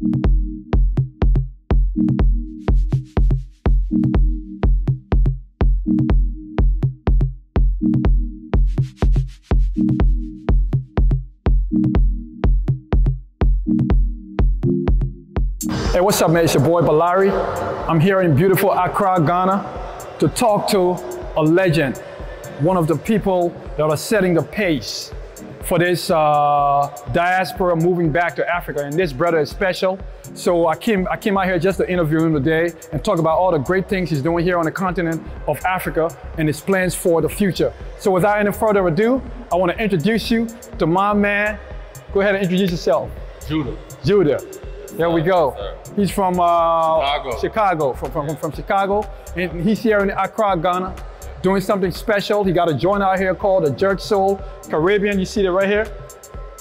Hey, what's up, man? It's your boy Balari. I'm here in beautiful Accra, Ghana, to talk to a legend, one of the people that are setting the pace for this diaspora moving back to Africa. And this brother is special. So I came out here just to interview him today and talk about all the great things he's doing here on the continent of Africa and his plans for the future. So without any further ado, I want to introduce you to my man. Go ahead and introduce yourself. Judah. Judah. There we go. He's from Chicago. From Chicago. And he's here in Accra, Ghana, doing something special. He got a joint out here called the Jerk Soul Caribbean. You see that right here?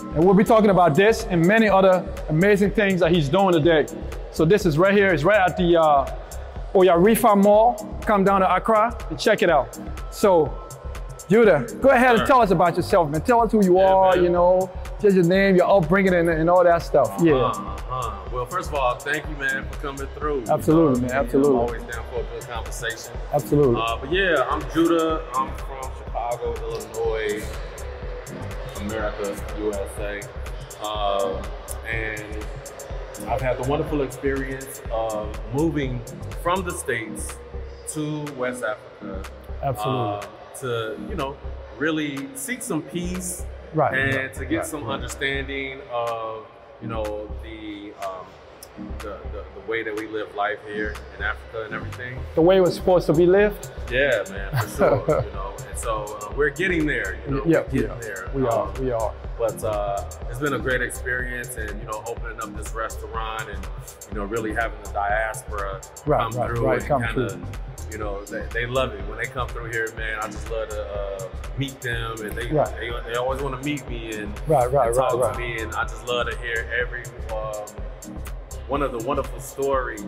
And we'll be talking about this and many other amazing things that he's doing today. So this is right here. It's right at the Oyarifa Mall. Come down to Accra and check it out. So, Judah, go ahead and tell us about yourself, man. Tell us who you are, man. You know, just your name, your upbringing, and all that stuff. Well, first of all, thank you, man, for coming through. Absolutely, man. Absolutely. I'm always down for a good conversation. Absolutely. But yeah, I'm Judah. I'm from Chicago, Illinois, America, USA. And I've had the wonderful experience of moving from the States to West Africa. Absolutely. To, you know, really seek some peace, and to get some understanding of, you know, the way that we live life here in Africa and everything. The way it was supposed to be lived? Yeah, man, for sure. You know, and so we're getting there. You know, we're getting there. We are. But it's been a great experience, and you know, opening up this restaurant, and you know, really having the diaspora come through and kind of, you know, they love it when they come through here, man. I just love to meet them, and they always want to meet me and talk to me, and I just love to hear every one of the wonderful stories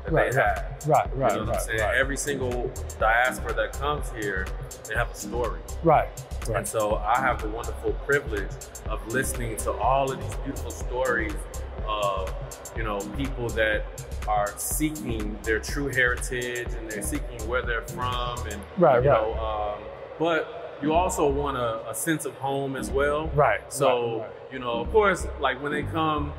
that they have. You know what I'm saying? Every single diaspora that comes here, they have a story. And so I have the wonderful privilege of listening to all of these beautiful stories of, you know, people that are seeking their true heritage, and they're seeking where they're from, and you know, but you also want a sense of home as well. So you know, of course, like when they come,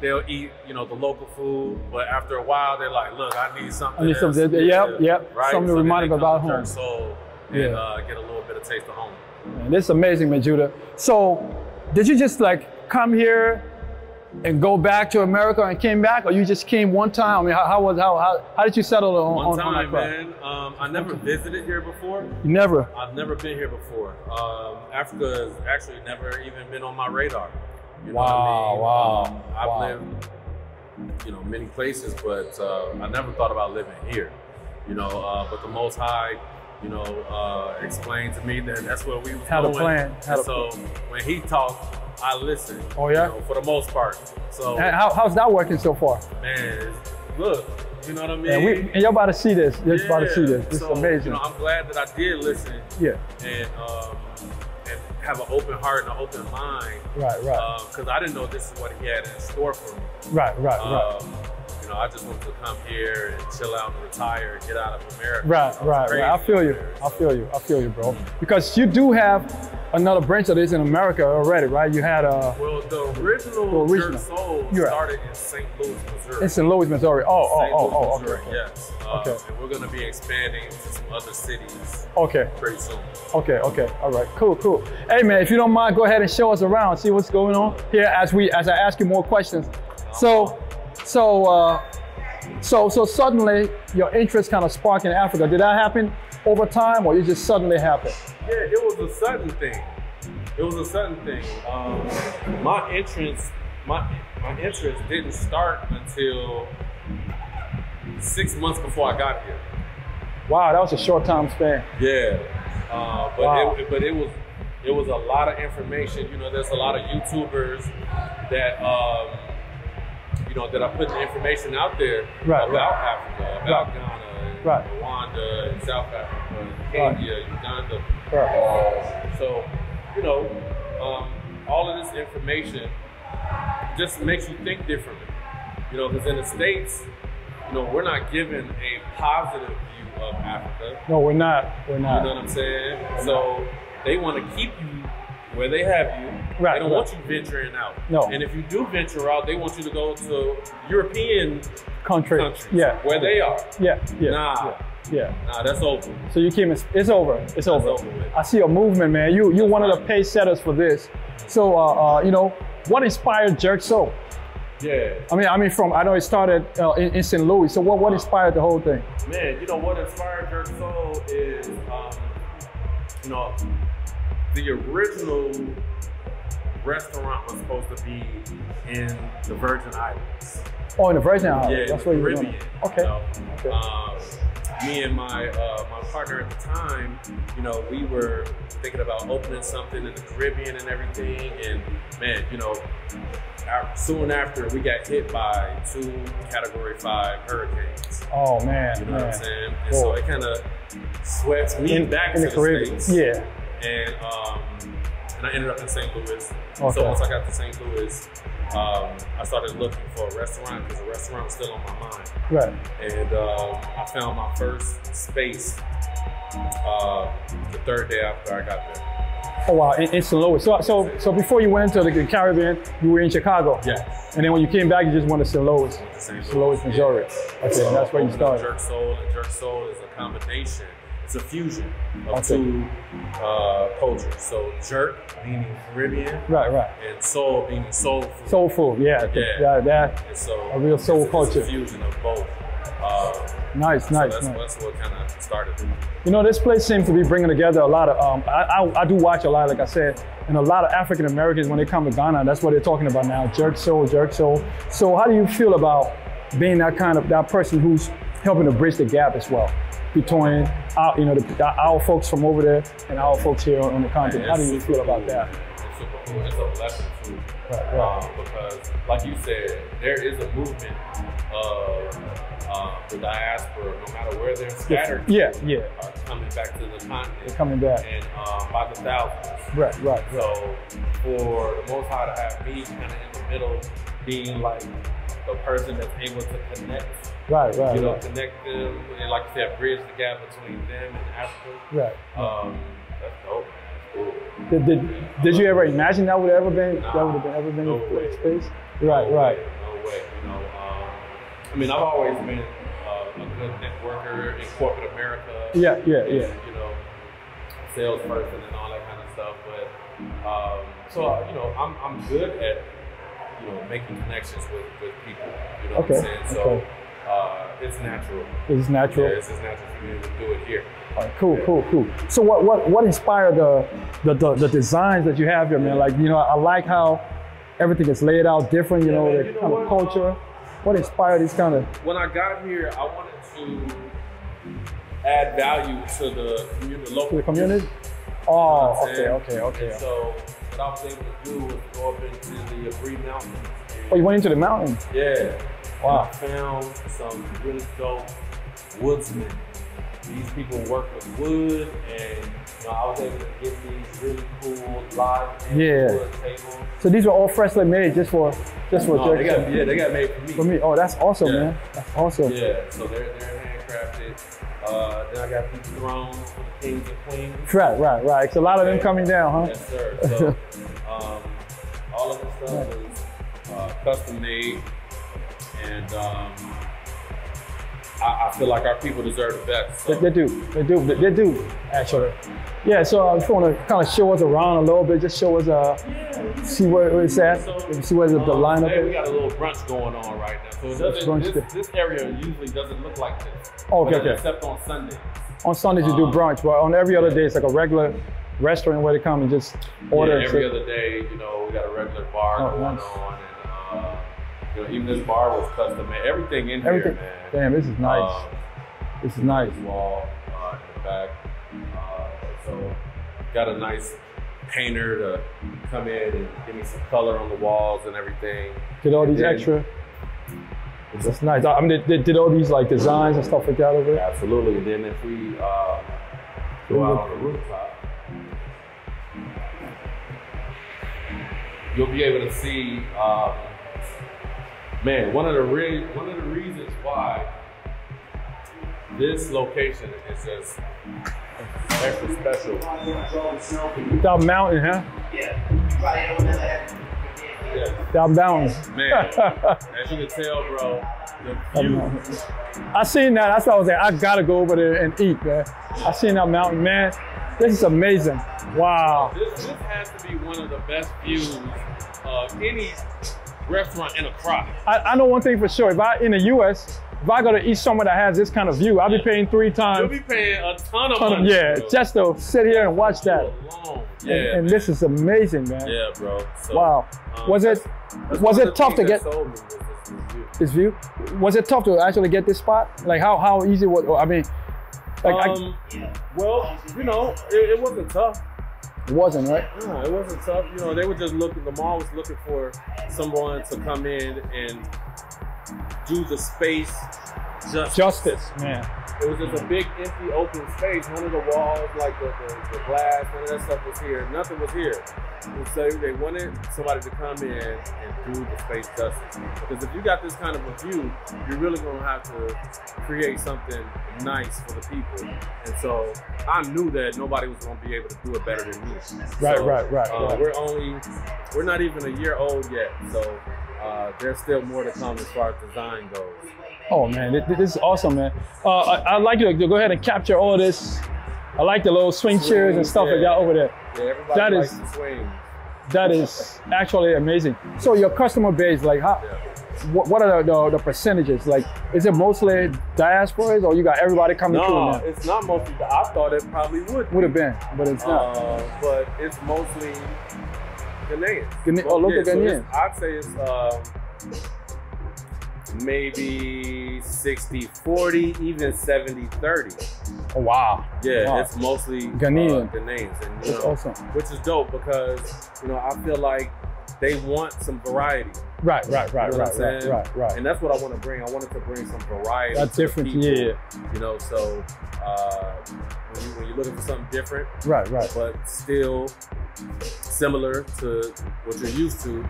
they'll eat, you know, the local food, but after a while, they're like, "Look, I need something." Something to remind them about home. So and get a little bit of taste of home. Man, this is amazing, man, Judah. So, did you just like come here and go back to America and came back, or you just came one time? I mean, how did you settle on one time, man? I never visited here before. You never? I've never been here before. Africa has actually never even been on my radar. You know what I mean? I've lived, you know, many places, but I never thought about living here. You know, but the Most High, you know, explained to me that that's where we was had going. A plan. So when he talked, I listened. Oh yeah. You know, for the most part. So and how's that working so far? Man, look, you know what I mean. And you're about to see this. You're about to see this. This is amazing. You know, I'm glad that I did listen. And have an open heart and an open mind. Because I didn't know this is what he had in store for me. You know, I just wanted to come here and chill out and retire and get out of America. I feel you. I feel you, bro. Because you do have another branch of this in America already, right? You had a... Well, the original Jerk Soul started in St. Louis, Missouri. In St. Louis, Missouri. Okay. Yes. And we're going to be expanding to some other cities pretty soon. Okay. All right. Cool. Hey, man, if you don't mind, go ahead and show us around, see what's going on here as I ask you more questions. So suddenly your interest kind of sparked in Africa. Did that happen over time, or it just suddenly happened? Yeah, it was a sudden thing. My interest didn't start until 6 months before I got here. Wow, that was a short time span. Yeah, but it was a lot of information. You know, there's a lot of YouTubers that you know, that are putting the information out there about Africa, about Ghana, Rwanda, and South Africa, Kenya, Uganda. So, you know, all of this information just makes you think differently. You know, because in the States, you know, we're not given a positive view of Africa. No, we're not. We're not. You know what I'm saying? So they want to keep you where they have you. Right. They don't want you venturing out. No. And if you do venture out, they want you to go to European countries. Yeah. Where they are. Yeah. Yeah. Nah. Yeah. Nah, that's over. So you came. It's over. It's over. I see a movement, man. You're one of the pace setters for this. So you know, what inspired Jerk Soul? Yeah. I mean, I know it started in St. Louis. So what inspired the whole thing? Man, you know what inspired Jerk Soul is, you know, the original restaurant was supposed to be in the Virgin Islands. Oh, in the Virgin Islands. Yeah, that's where you're Caribbean. Okay. You know? Okay. Me and my partner at the time, you know, we were thinking about opening something in the Caribbean and everything. And man, you know, soon after we got hit by 2 Category 5 hurricanes. Oh man. You know what I'm saying? And so it kind of swept me back to the States. Yeah. And I ended up in St. Louis. Okay. So once I got to St. Louis, I started looking for a restaurant because the restaurant was still on my mind. Right. And I found my first space the 3rd day after I got there. Oh wow, in St. Louis. So before you went to the Caribbean, you were in Chicago. Yeah. And then when you came back, you just went to St. Louis. St. Louis, Missouri. Okay, so that's where you started. Jerk Soul, and Jerk Soul is a combination. It's a fusion of 2 cultures. So jerk meaning Caribbean, right, and soul meaning soul food. Soul food, yeah. That and so a real soul culture. It's a fusion of both. Nice. That's what kind of started it. You know, this place seems to be bringing together a lot of, I do watch a lot, like I said, and a lot of African Americans, when they come to Ghana, that's what they're talking about now, Jerk Soul. So how do you feel about being that person who's helping to bridge the gap as well between our folks from over there and our folks here on the continent? How do you feel about that? It's super cool. It's a blessing too. Right. Because, like you said, there is a movement of the diaspora, no matter where they're scattered, are coming back to the continent. They're coming back. And by the thousands. Right. So for the Most High to have me kind of in the middle, being like the person that's able to connect. Right. You know, connect them, and like you said, bridge the gap between them and Africa. Right. That's dope, man. Cool. Did you ever imagine that would have ever been No way. a space? Right. No way. You know, I mean, I've always been a good networker in corporate America. Yeah. You know, salesperson and all that kind of stuff. But so you know, I'm good at making connections with people. You know what I'm saying? So it's natural. It's natural. Yeah, it's just natural for me to do it here. All right, cool. So what inspired the designs that you have here, man? Like, you know, I like how everything is laid out different. You know, the kind of culture. What inspired these kind of? When I got here, I wanted to add value to the local community. Oh, okay. And so what I was able to do was go up into the Accra Mountains. Oh, you went into the mountains? Yeah. Wow. I found some really dope woodsmen. These people work with wood, and I was able to get these really cool live wood tables. So these were all freshly made just for they got made for me. For me. Oh, that's awesome, man. That's awesome. Yeah. So they're handcrafted. Then I got these thrones for the kings and queens. Right. So a lot of them coming down, huh? Yes, sir. So all of this stuff is custom made, and I feel like our people deserve the best. So. They do, actually. Yeah, so I just want to kind of show us around a little bit, just show us, see where it's at, see where the lineup is. We got a little brunch going on right now. So this area usually doesn't look like this. Okay. Except on Sundays. On Sundays you do brunch, but on every other day it's like a regular restaurant where they come and just order. Yeah, every other day, we got a regular bar going on. And, even this bar was custom made. Everything in here, man. Damn, this is nice. This is nice. Wall in the back. So got a nice painter to come in and give me some color on the walls and everything. Did all these extra? That's nice. I mean, did all these like designs and stuff like that over there? Absolutely. And then if we go out on the rooftop, you'll be able to see Man, one of the reasons why this location is just extra special. Down mountain, huh? Yeah. Down mountain. Man, as you can tell, bro, the view. I seen that. That's why I was like, I gotta go over there and eat, man. I seen that mountain, man. This is amazing. Wow. This has to be one of the best views of any restaurant in Accra. I know one thing for sure. If I in the U.S., if I go to eat somewhere that has this kind of view, I'll be paying 3 times. You'll be paying a ton of money. Yeah, bro. Just to sit here and watch that. Yeah, and this is amazing, man. Yeah, bro. So, wow. Was it tough to get this view? Was it tough to actually get this spot? Like how easy was? I mean, like well, you know, it wasn't tough. It wasn't, right? No, it wasn't tough. You know, they were just looking. The mall was looking for someone to come in and do the space justice, man. It was just a big, empty, open space. None of the walls, like the glass, none of that stuff was here. Nothing was here. And so they wanted somebody to come in and do the space justice. Because if you got this kind of a view, you're really going to have to create something nice for the people. And so I knew that nobody was going to be able to do it better than me. Right. We're not even a year old yet. So there's still more to come as far as design goes. Oh man, this is awesome, man. I'd like you to go ahead and capture all this. I like the little swing chairs and stuff like that over there. Yeah, everybody likes the swing. That is actually amazing. So your customer base, like how? Yeah. What are the percentages? Like, is it mostly diasporas, or you got everybody coming through? No, it's not mostly. I thought it probably would have been, but it's not. But it's mostly Ghanaians. Local Ghanaians. So I'd say it's maybe 60-40, even 70-30. Oh, wow. Yeah, wow. It's mostly Ghanaians. And, that's awesome. Which is dope because, you know, I feel like they want some variety. Right. And that's what I want to bring. I wanted to bring some variety. That's different, yeah. You know, so when you're looking for something different, right, but still similar to what you're used to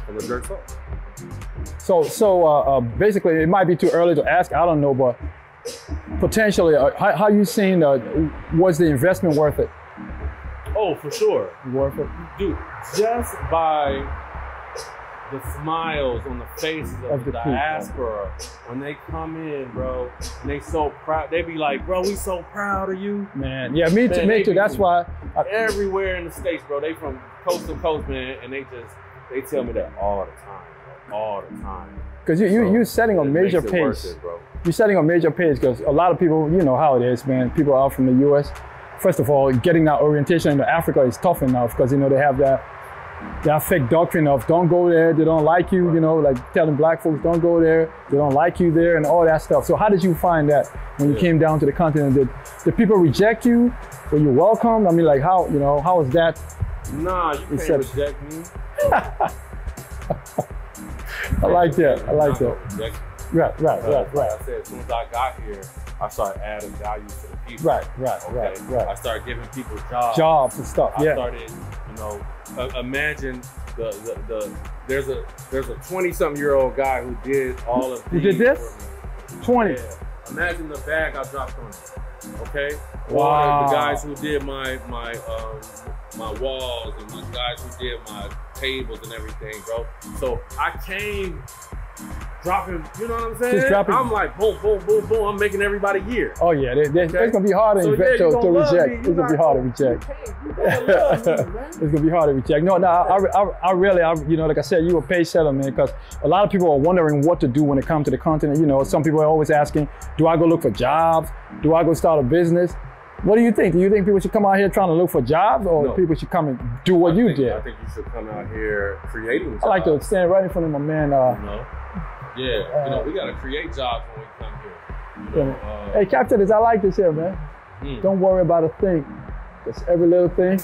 from the dirt salt. So basically, it might be too early to ask. I don't know, but potentially, how you seen? Was the investment worth it? Oh, for sure. Worth it, dude. Just by the smiles on the faces of the diaspora when they come in, bro, and they so proud. They be like, "Bro, we so proud of you, man." Yeah, me too. That's why everywhere in the States, bro, they from coast to coast, man, and they tell me that all the time. Because you're setting a major pace. You're setting a major pace because a lot of people, you know how it is, man. People out from the U.S. First of all, getting that orientation into Africa is tough enough because, you know, they have that fake doctrine of don't go there, they don't like you, you know, like telling black folks don't go there, they don't like you there and all that stuff. So how did you find that when you came down to the continent? Did people reject you? Were you welcomed? I mean, like how was that? Nah, you can't reject me. I like that. Right. Like I said, as soon as I got here, I started adding value to the people. Right. I started giving people jobs and stuff. I started, you know, imagine there's a 20-something-year-old guy who did all of these. You did this? 20. Yeah. Imagine the bag I dropped on him. Okay. Wow. Or the guys who did my walls and the guys who did my tables and everything, bro. So I came dropping, you know what I'm saying? Just dropping. I'm like, boom, boom, boom, boom. I'm making everybody year. Oh yeah, it's gonna be hard to reject. It's gonna be hard to reject. It's gonna be hard to reject. No, I really, you know, like I said, you a pace setter, man, because a lot of people are wondering what to do when it comes to the continent. You know, some people are always asking, do I go look for jobs? Do I go start a business? What do you think? Do you think people should come out here trying to look for jobs, or people should come and do what you did? I think you should come out here creating jobs. I like to stand right in front of my man. You know, we gotta create jobs when we come here. You know, hey, Captain, I like this here, man. Don't worry about a thing. Because every little thing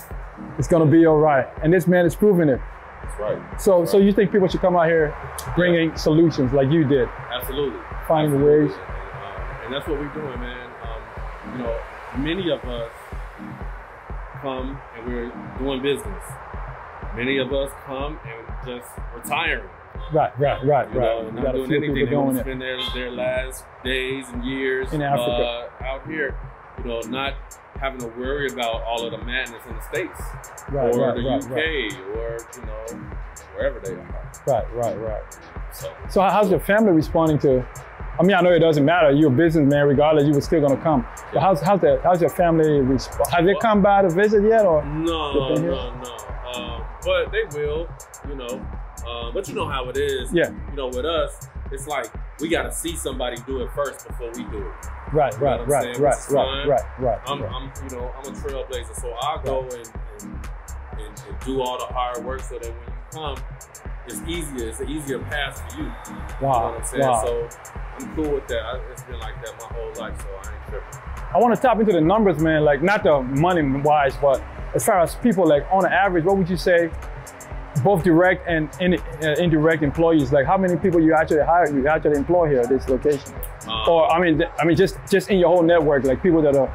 is gonna be all right. And this man is proving it. That's right. So you think people should come out here bringing solutions like you did? Absolutely. Finding ways. And that's what we're doing, man. You know, many of us come and we're doing business. Many of us come and just retiring. Right. And not doing anything. They want to spend their last days and years in Africa out here. Not having to worry about all of the madness in the States or the UK or wherever they are. Right. So how's your family responding to? I mean, I know it doesn't matter. You're a businessman, regardless. You were still gonna come. But how's your family respond? Have they come by to visit yet, or no? But they will, But you know how it is. Yeah. With us, it's like we gotta see somebody do it first before we do it. Right. I'm a trailblazer, so I'll go and do all the hard work so that when you come, it's easier. It's an easier path for you. Wow. You know what I'm saying? So I'm cool with that. It's been like that my whole life, so I ain't tripping. I want to tap into the numbers, man. Like not the money wise, but as far as people, like on average, what would you say? Both direct and indirect employees. Like how many people you actually hire, you actually employ here at this location? Or I mean, just in your whole network, like people that are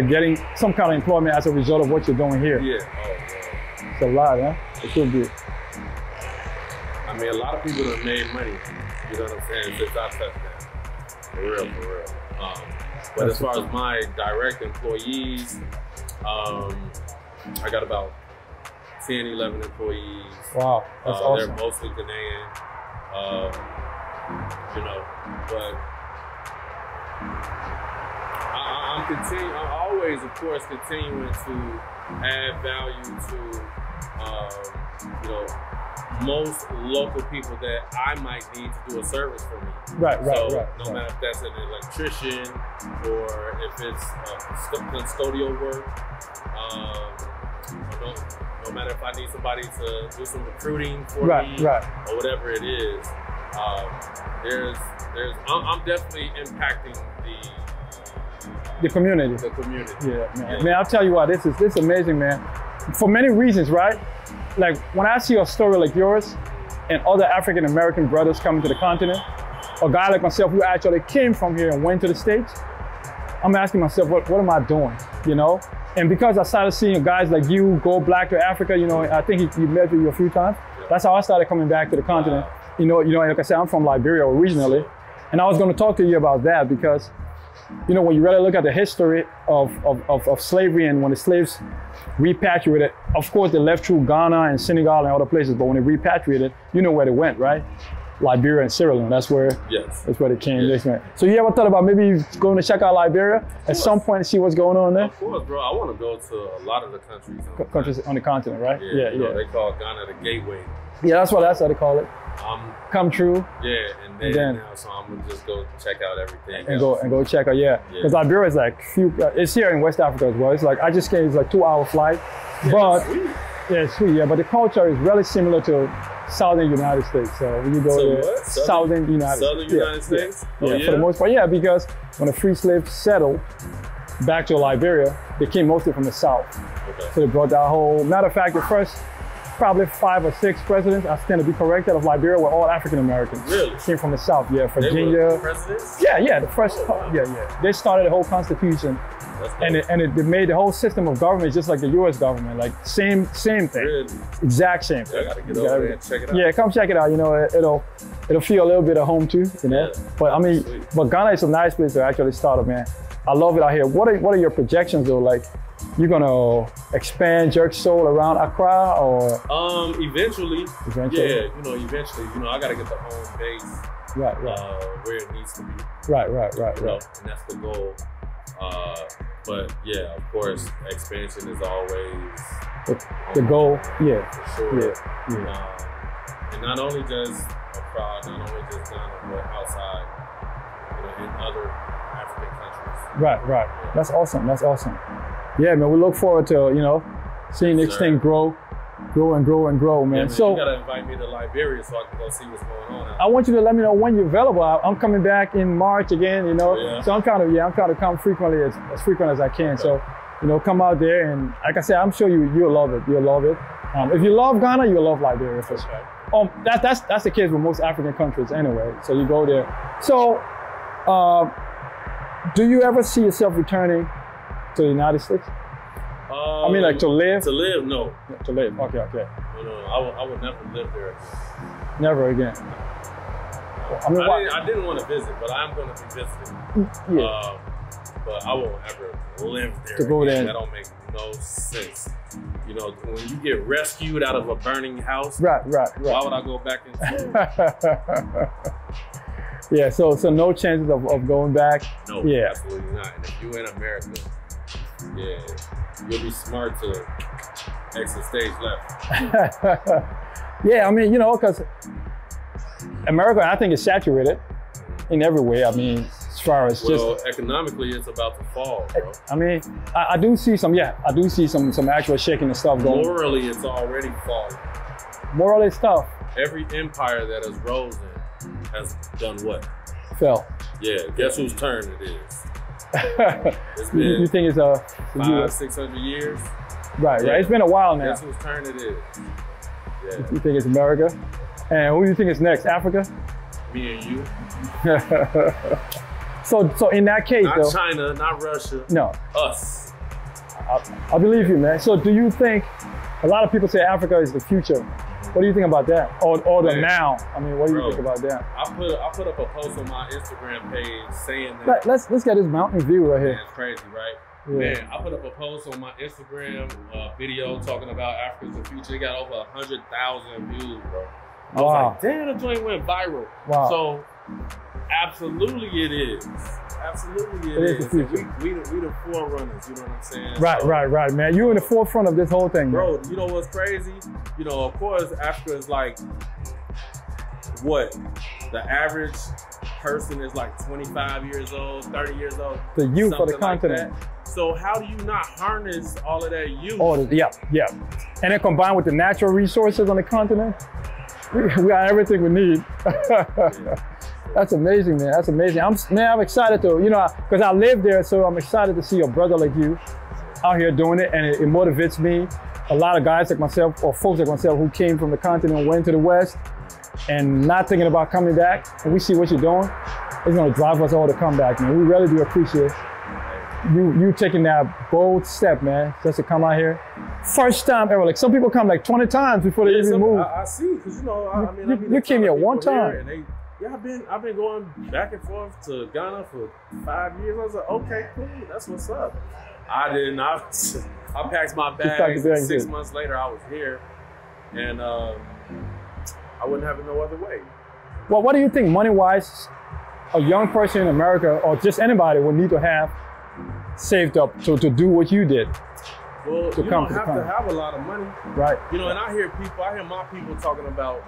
getting some kind of employment as a result of what you're doing here. Yeah. It's a lot, huh? It could be. I mean, a lot of people have made money. You know what I'm saying? Since I touched that, for real. But as far as my direct employees, I got about 10, 11 employees. Wow, that's awesome. They're mostly Ghanaian, but I'm always, of course, continuing to add value to, most local people that I might need to do a service for me. Right. No matter if that's an electrician or if it's custodial work, no matter if I need somebody to do some recruiting for me or whatever it is, I'm definitely impacting the community. Yeah, man. Man, I'll tell you what, this is amazing, man. For many reasons, right? Like when I see a story like yours and other African American brothers coming to the continent, a guy like myself who actually came from here and went to the States, I'm asking myself, what am I doing? And because I started seeing guys like you go black to Africa, I think he met with you a few times. That's how I started coming back to the continent. Like I said, I'm from Liberia originally, and I was going to talk to you about that because, when you really look at the history of slavery and when the slaves repatriated, of course they left through Ghana and Senegal and other places, but when they repatriated, you know where they went, right? Liberia and Sierra Leone, that's where they came. Yes. So you ever thought about maybe going to check out Liberia at some point and see what's going on there? Of course, bro. I want to go to a lot of the countries on the continent, right? Yeah. They call Ghana the gateway. Yeah, that's how they call it. Come true. Yeah, and then now, so I'm gonna just go check out everything and go check out. Yeah, because Liberia is like it's here in West Africa as well. It's like I just came. It's like 2-hour flight, but it's sweet. Yeah, but the culture is really similar to Southern United States. So when you go there, Southern United States. Yeah, for the most part. Yeah, because when the free slaves settled back to Liberia, they came mostly from the South. Okay. So they brought that whole. Matter of fact, the first probably 5 or 6 presidents, I stand to be corrected, of Liberia were all African Americans. Really? Came from the South, Virginia. They were presidents? Yeah, the first, They started the whole constitution, and they made the whole system of government just like the U.S. government, like same thing. Really? Exact same thing. I gotta get over there and check it out. Yeah, come check it out. It'll feel a little bit at home too, Yeah. But I mean, but Ghana is a nice place to actually start up, man. I love it out here. What are your projections though? Like, you gonna expand Jerk Soul around Accra or? Eventually. Yeah, eventually. I gotta get the home base. Right. Where it needs to be. Right. And that's the goal. But yeah, of course, expansion is always the goal. Yeah. For sure. Yeah. And not only just Accra, not only just Ghana, but outside, in other African countries. Right. Yeah. That's awesome. Yeah, man, we look forward to, seeing this thing grow, man. Yeah, man. So you gotta invite me to Liberia so I can go see what's going on. I want you to let me know when you're available. I'm coming back in March again, Yeah. So I'm trying to come frequently, as frequent as I can. Okay. So, come out there and like I said, I'm sure you'll love it. You'll love it. If you love Ghana, you'll love Liberia for sure. That's the case with most African countries anyway. So you go there. So, do you ever see yourself returning to the United States? I mean, like to live? To live, no. To live, okay. No, I would never live there again. Never again. I mean, I didn't want to visit, but I'm going to be visiting. Yeah. But I won't ever live there. To go there. That don't make no sense. You know, when you get rescued out of a burning house, right. Why would I go back into it? Yeah, so no chances of going back? No, yeah. Absolutely not. And if you're in America, yeah, you'll be smart to exit stage left. Yeah, I mean, you know, because America, I think, is saturated in every way. I mean, as far as economically, it's about to fall, bro. I mean, I do see some actual shaking and stuff going. Morally, it's already falling. Morally stuff. Every empire that has risen has done what? Fell. Yeah, guess whose turn it is? It's been you think it's 500-600 years? Right. It's been a while now. Guess whose turn it is? Yeah. You think it's America? And who do you think is next? Africa? Me and you. So in that case, not though, China, not Russia. No. Us. I believe you, man. So do you think, a lot of people say Africa is the future. What do you think about that? Or the now? I mean, what do you think about that? I put up a post on my Instagram page saying that. Let's get this mountain view right here. Man, it's crazy, right? Yeah. Man, I put up a post on my Instagram video talking about Africa's the future. It got over 100,000 views, bro. I was like, damn, the joint went viral. Wow. So, absolutely it is. Absolutely it is. We the forerunners, you know what I'm saying? Right, man. You're in the forefront of this whole thing, bro. You know what's crazy? You know, of course, Africa is like, what? The average person is like 25 years old, 30 years old. The youth of the continent. Like so how do you not harness all of that youth? Yeah. And then combined with the natural resources on the continent, we got everything we need. That's amazing, man. That's amazing. I'm excited to, you know, because I live there, so I'm excited to see a brother like you out here doing it, and it motivates me. A lot of guys like myself, or folks like myself, who came from the continent and went to the West and not thinking about coming back, and we see what you're doing, it's gonna drive us all to come back, man. We really do appreciate you taking that bold step, man, just to come out here. First time ever. Like, some people come like 20 times before they even move. I see, because, you know, I mean, you came here one time. I've been going back and forth to Ghana for 5 years. I was like, okay, cool, that's what's up. I packed my bags, and 6 months later I was here, and I wouldn't have it no other way. Well, what do you think, money-wise, a young person in America, or just anybody, would need to have saved up to do what you did? Well, you don't have to have a lot of money. Right. You know, and I hear my people talking about,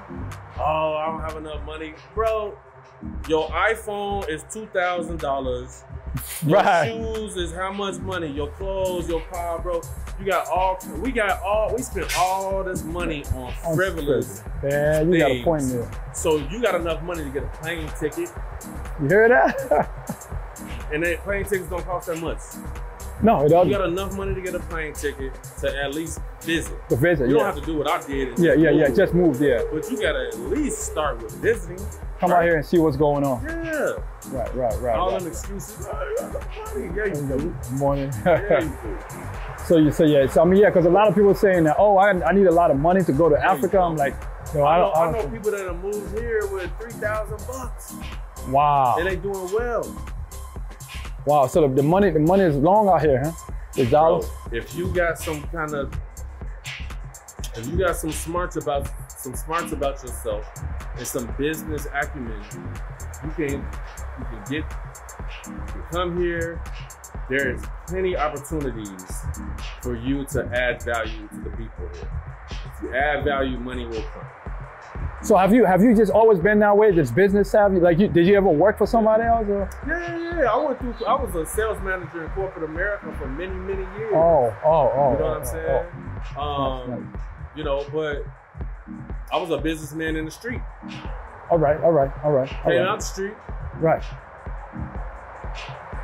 oh, I don't have enough money. Bro, your iPhone is $2,000. Your shoes is how much money? Your clothes, your car, bro. We spent all this money on frivolous Man, you got a point there. So you got enough money to get a plane ticket. You hear that? And then plane tickets don't cost that much. No, it doesn't. You got enough money to get a plane ticket to at least visit. You don't have to do what I did. Just move, But you gotta at least start with visiting. Come out here and see what's going on. Yeah. Right. All them excuses. Oh, you got the money. Yeah, you do. Good morning. Yeah, you do. So I mean, because a lot of people are saying that, oh, I need a lot of money to go to Africa. I'm like, no, I know people that have moved here with $3,000. Wow. And they doing well. Wow, so the money is long out here, huh? The dollars. Bro, if you got some smarts about yourself and some business acumen, you can come here. There's plenty of opportunities for you to add value to the people here. If you add value, money will come. So have you just always been that way, just business savvy? Like, did you ever work for somebody else? Or? Yeah. I was a sales manager in corporate America for many, many years. Oh. You know what I'm saying? You know, but I was a businessman in the street. All right. Came out the street. Right.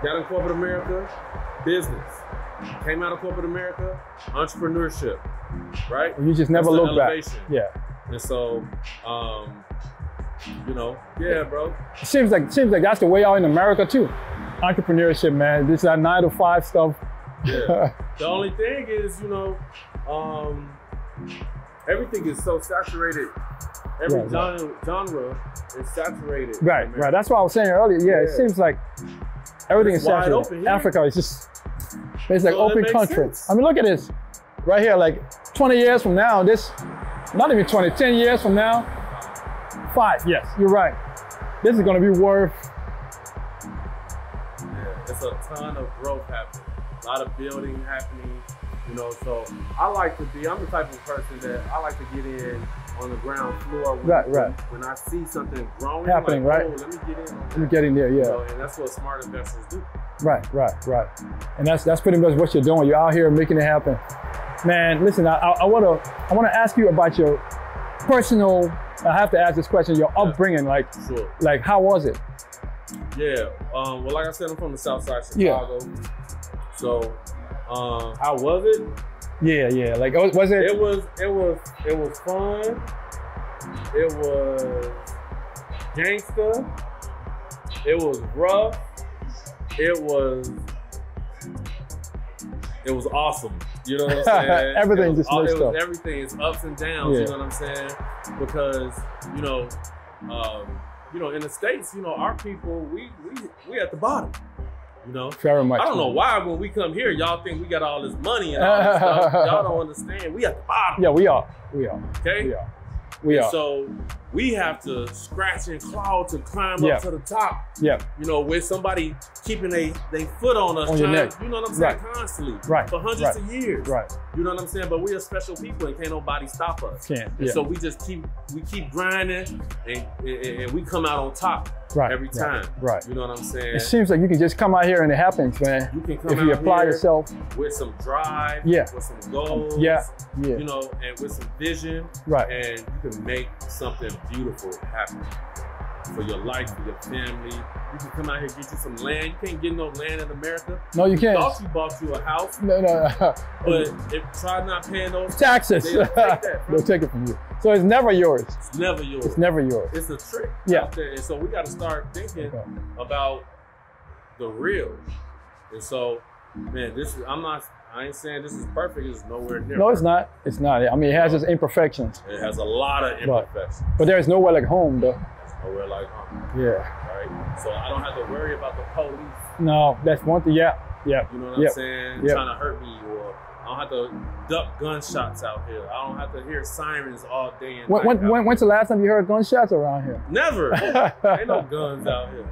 Got in corporate America, business. Came out of corporate America, entrepreneurship. Right? You just never look back. Yeah. And so, you know, yeah, bro. It seems like that's the way out in America too. Entrepreneurship, man. This is that 9 to 5 stuff. Yeah. The only thing is, you know, everything is so saturated. Every genre is saturated. Right, right. That's what I was saying earlier. Yeah, it seems like everything is saturated. Open, Africa is just, it's like open country. Sense. I mean, look at this. Right here, like 20 years from now, this, not even 20, 10 years from now, 5, yes, you're right. This is gonna be worth. Yeah, it's a ton of growth happening. A lot of building happening, you know, so I'm the type of person that I like to get in on the ground floor when I see something growing happening, like, right? Oh, let me get in on that. Let me get in there, yeah. You know, and that's what smart investors do. Right. And that's pretty much what you're doing. You're out here making it happen. Man, listen, I wanna ask you about your personal, I have to ask this question, your upbringing, like how was it? Yeah, well, like I said, I'm from the South Side of Chicago. Yeah. So, how was it? Yeah. Like, was it? It was fun. It was gangster. It was rough. It was awesome. You know what I'm saying? Everything just mixed up. Everything is ups and downs. You know what I'm saying? Because you know, in the States, our people, we at the bottom. You know, very much. I don't know why when we come here, y'all think we got all this money and all this stuff. Y'all don't understand. We at the bottom. Yeah, we are. Okay. We are. So we have to scratch and claw to climb up to the top. Yeah. You know, with somebody keeping they foot on us, you know what I'm saying, constantly. Right. For hundreds of years. Right. You know what I'm saying? But we are special people and can't nobody stop us. And so we just keep grinding and we come out on top every time. Right. You know what I'm saying? It seems like you can just come out here and it happens, man. You can come if you apply yourself with some drive, with some goals, you know, and with some vision. Right. And you can make something beautiful happen for your life, for your family. You can come out here and get you some land. You can't get no land in America. No, you can't. Thought you bought you a house. No. But try not paying those taxes. They'll take that. They'll take it from you. So it's never yours. It's never yours. It's never yours. It's a trick out there. And so we got to start thinking about the real. And so, man, I ain't saying this is perfect. It's nowhere near perfect. It's not. It's not. I mean, it has its imperfections. It has a lot of imperfections. But there's nowhere like home, though. There's nowhere like home. Yeah. Right? So I don't have to worry about the police. No, that's one thing. Yeah. You know what I'm saying? Trying to hurt me, or I don't have to duck gunshots out here. I don't have to hear sirens all day and night. When's the last time you heard gunshots around here? Never. Ain't no guns out here.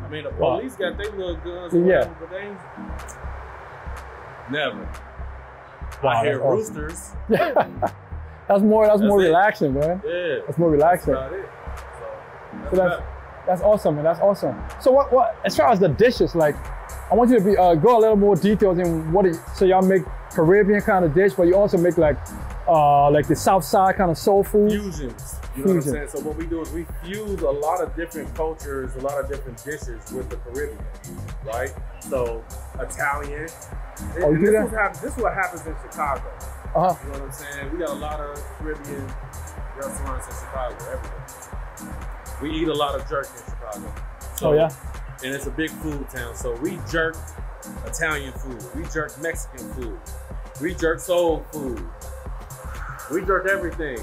I mean, the police got their little guns, but they ain't. Never. I hear roosters. That's more relaxing, man. Yeah. That's more relaxing. That's about it. That's awesome, man. That's awesome. So what as far as the dishes, like, I want you to go a little more details in so y'all make Caribbean kind of dish, but you also make like the South Side kind of soul food. Fusions. You know what I'm saying? So what we do is we fuse a lot of different cultures, a lot of different dishes with the Caribbean, right? So Italian. This is what happens in Chicago. You know what I'm saying? We got a lot of Caribbean restaurants in Chicago everywhere. We eat a lot of jerk in Chicago. So, and it's a big food town. So we jerk Italian food. We jerk Mexican food. We jerk soul food. We jerk everything.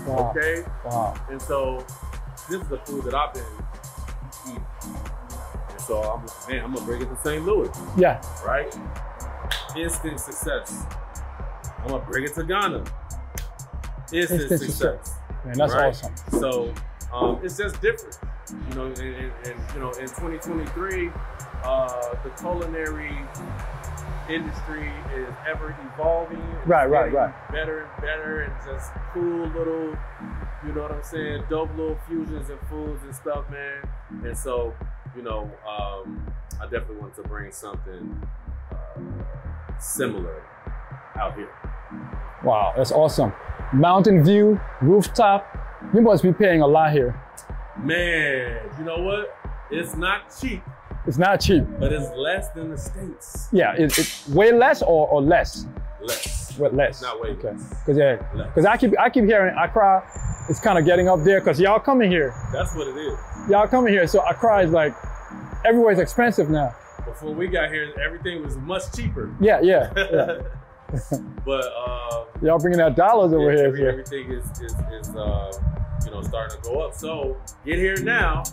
Wow. Okay? Wow. And so this is the food that I've been eating. And so I'm like, man, I'm gonna bring it to St. Louis. Yeah. Right? Instant success. I'm gonna bring it to Ghana. Instant success. Man, that's awesome. So it's just different. You know, in 2023, the culinary industry is ever evolving. Right. Better and better, and just cool little, you know what I'm saying, dope little fusions and foods and stuff, man. And so, you know, I definitely want to bring something similar out here. Wow, that's awesome. Mountain view, rooftop. You must be paying a lot here. Man, you know what? It's not cheap. It's not cheap. But it's less than the States. Yeah, it's way less or less? Less. Well, less. Not way less. Because I keep hearing Accra is kind of getting up there because y'all coming here. That's what it is. Y'all coming here, so Accra is like, everywhere's expensive now. Before we got here, everything was much cheaper. Yeah. But y'all bringing that dollars over here. Everything is you know, starting to go up. So get here now.